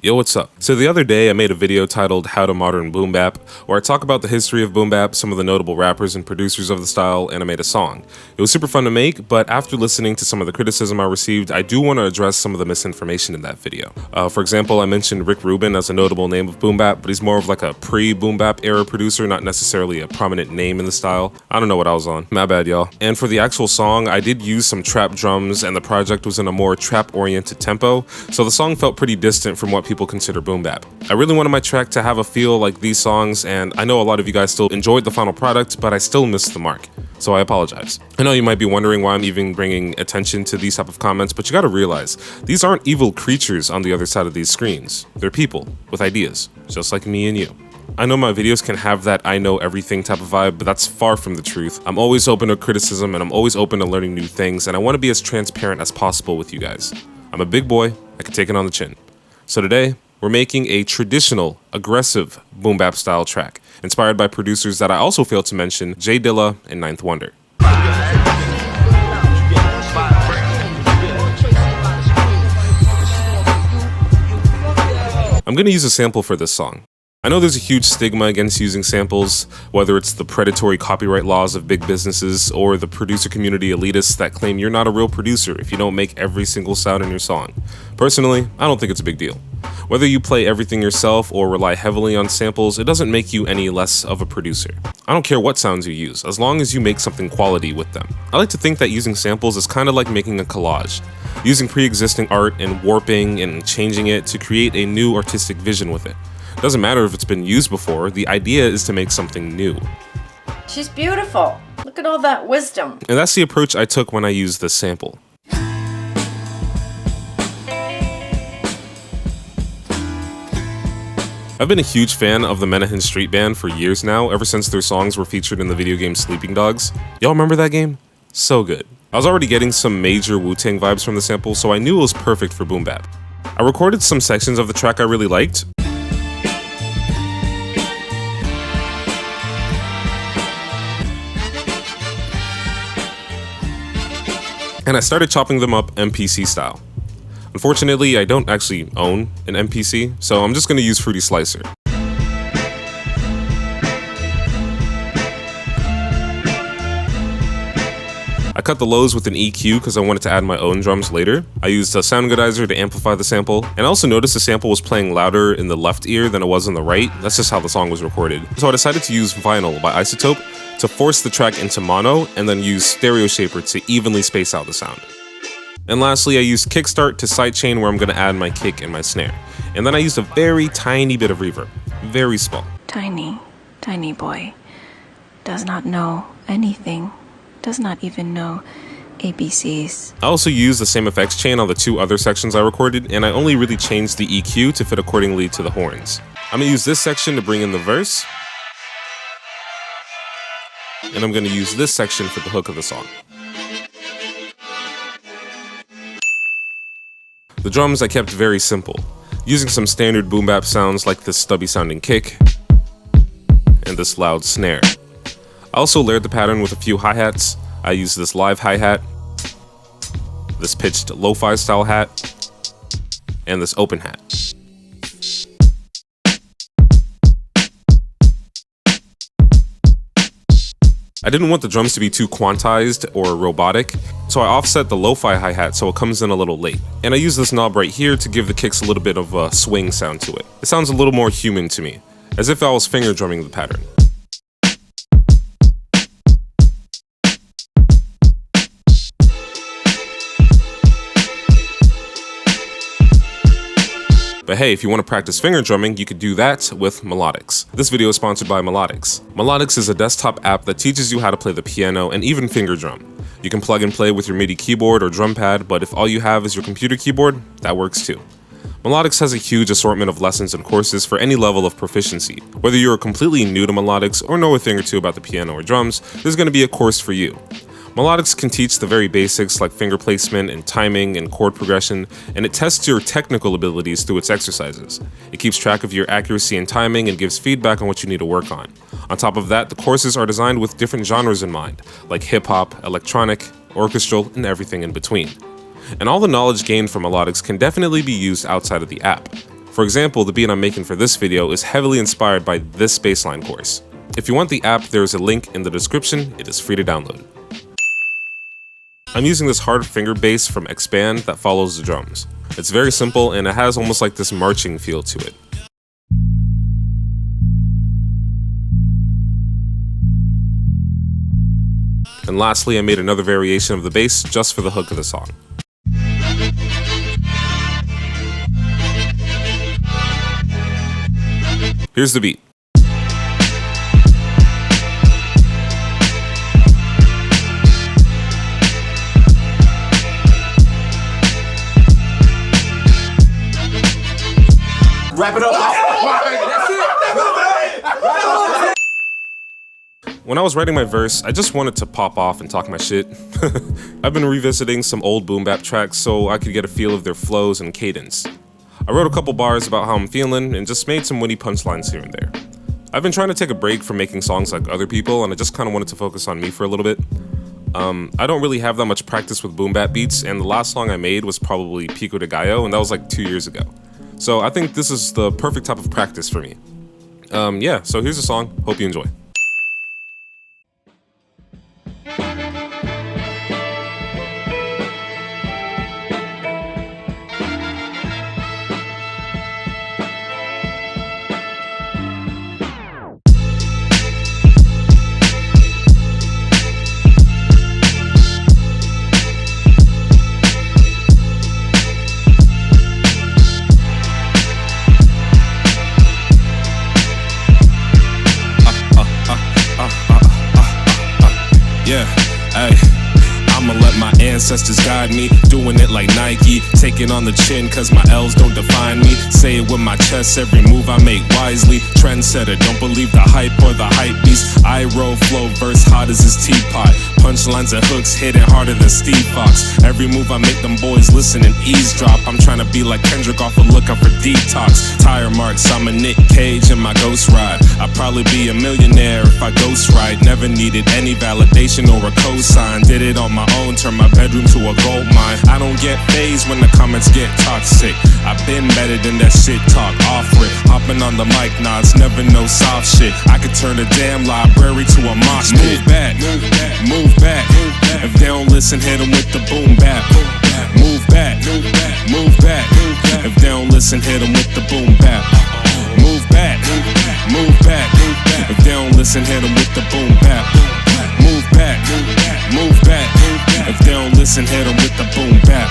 Yo, what's up? So the other day I made a video titled How to Modern Boom Bap, where I talk about the history of boom bap, some of the notable rappers and producers of the style, and I made a song. It was super fun to make, but after listening to some of the criticism I received, I do want to address some of the misinformation in that video. For example, I mentioned Rick Rubin as a notable name of boom bap, but he's more of like a pre-boom bap era producer, not necessarily a prominent name in the style. I don't know what I was on. My bad, y'all. And for the actual song, I did use some trap drums, and the project was in a more trap-oriented tempo, so the song felt pretty distant from what people consider boom bap. I really wanted my track to have a feel like these songs, and I know a lot of you guys still enjoyed the final product, but I still missed the mark, so I apologize. I know you might be wondering why I'm even bringing attention to these type of comments, but you gotta realize, these aren't evil creatures on the other side of these screens. They're people with ideas, just like me and you. I know my videos can have that I know everything type of vibe, but that's far from the truth. I'm always open to criticism, and I'm always open to learning new things, and I want to be as transparent as possible with you guys. I'm a big boy, I can take it on the chin. So today, we're making a traditional, aggressive boom bap style track, inspired by producers that I also failed to mention, J Dilla and Ninth Wonder. I'm gonna use a sample for this song. I know there's a huge stigma against using samples, whether it's the predatory copyright laws of big businesses or the producer community elitists that claim you're not a real producer if you don't make every single sound in your song. Personally, I don't think it's a big deal. Whether you play everything yourself or rely heavily on samples, it doesn't make you any less of a producer. I don't care what sounds you use, as long as you make something quality with them. I like to think that using samples is kind of like making a collage, using pre-existing art and warping and changing it to create a new artistic vision with it. Doesn't matter if it's been used before, the idea is to make something new. She's beautiful. Look at all that wisdom. And that's the approach I took when I used this sample. I've been a huge fan of the Menahan Street Band for years now, ever since their songs were featured in the video game Sleeping Dogs. Y'all remember that game? So good. I was already getting some major Wu-Tang vibes from the sample, so I knew it was perfect for boom bap. I recorded some sections of the track I really liked, and I started chopping them up MPC style. Unfortunately, I don't actually own an MPC, so I'm just gonna use Fruity Slicer. I cut the lows with an EQ because I wanted to add my own drums later. I used a sound goodizer to amplify the sample, and I also noticed the sample was playing louder in the left ear than it was in the right. That's just how the song was recorded. So I decided to use Vinyl by Isotope to force the track into mono, and then use Stereo Shaper to evenly space out the sound. And lastly, I used Kickstart to sidechain where I'm going to add my kick and my snare. And then I used a very tiny bit of reverb, very small. Tiny, tiny boy, does not know anything, does not even know ABCs. I also used the same effects chain on the two other sections I recorded, and I only really changed the EQ to fit accordingly to the horns. I'm going to use this section to bring in the verse, and I'm going to use this section for the hook of the song. The drums I kept very simple, using some standard boom bap sounds like this stubby sounding kick and this loud snare. I also layered the pattern with a few hi-hats. I used this live hi-hat, this pitched lo-fi style hat, and this open hat. I didn't want the drums to be too quantized or robotic, so I offset the lo-fi hi-hat so it comes in a little late. And I use this knob right here to give the kicks a little bit of a swing sound to it. It sounds a little more human to me, as if I was finger drumming the pattern. But hey, if you want to practice finger drumming, you could do that with Melodics. This video is sponsored by Melodics. Melodics is a desktop app that teaches you how to play the piano and even finger drum. You can plug and play with your MIDI keyboard or drum pad, but if all you have is your computer keyboard, that works too. Melodics has a huge assortment of lessons and courses for any level of proficiency. Whether you're completely new to Melodics or know a thing or two about the piano or drums, there's going to be a course for you. Melodics can teach the very basics like finger placement and timing and chord progression, and it tests your technical abilities through its exercises. It keeps track of your accuracy and timing and gives feedback on what you need to work on. On top of that, the courses are designed with different genres in mind, like hip-hop, electronic, orchestral, and everything in between. And all the knowledge gained from Melodics can definitely be used outside of the app. For example, the beat I'm making for this video is heavily inspired by this bassline chorus. If you want the app, there is a link in the description. It is free to download. I'm using this hard finger bass from Expand that follows the drums. It's very simple and it has almost like this marching feel to it. And lastly, I made another variation of the bass just for the hook of the song. Here's the beat. Wrap it up. That's it. When I was writing my verse, I just wanted to pop off and talk my shit. I've been revisiting some old boom bap tracks so I could get a feel of their flows and cadence. I wrote a couple bars about how I'm feeling and just made some witty punchlines here and there. I've been trying to take a break from making songs like other people, and I just kind of wanted to focus on me for a little bit. I don't really have that much practice with boom bap beats, and the last song I made was probably Pico de Gallo, and that was like 2 years ago. So I think this is the perfect type of practice for me. Yeah, so here's the song. Hope you enjoy. Yeah, hey, I'ma let my ancestors guide me, doing it like Nike, taking on the chin cause my L's don't define me, say it with my chest, every move I make wisely, trendsetter, don't believe the hype or the hype beast, I roll flow, verse hot as his teapot, punchlines and hooks hitting harder than Steve Fox, every move I make them boys listen and eavesdrop, I'm trying to be like Kendrick off of looking for detox, tire marks, I'm a Nick Cage in my ghost ride, I'd probably be a millionaire if I ghost ride, never needed any validation or a cosign, did it on my own, turned my bedroom to a gold mine, I don't get phased when the comments get toxic, I've been better than that shit talk, off rip, hopping on the mic, nah, it's never no soft shit, I could turn a damn library to a mosh pit, move back, if they don't listen, hit them with the boom bap, move back, if they don't listen, hit them with the boom bap, move back, if they don't listen, hit them with the boom bap, move back, if they don't listen, hit them with the boom bap.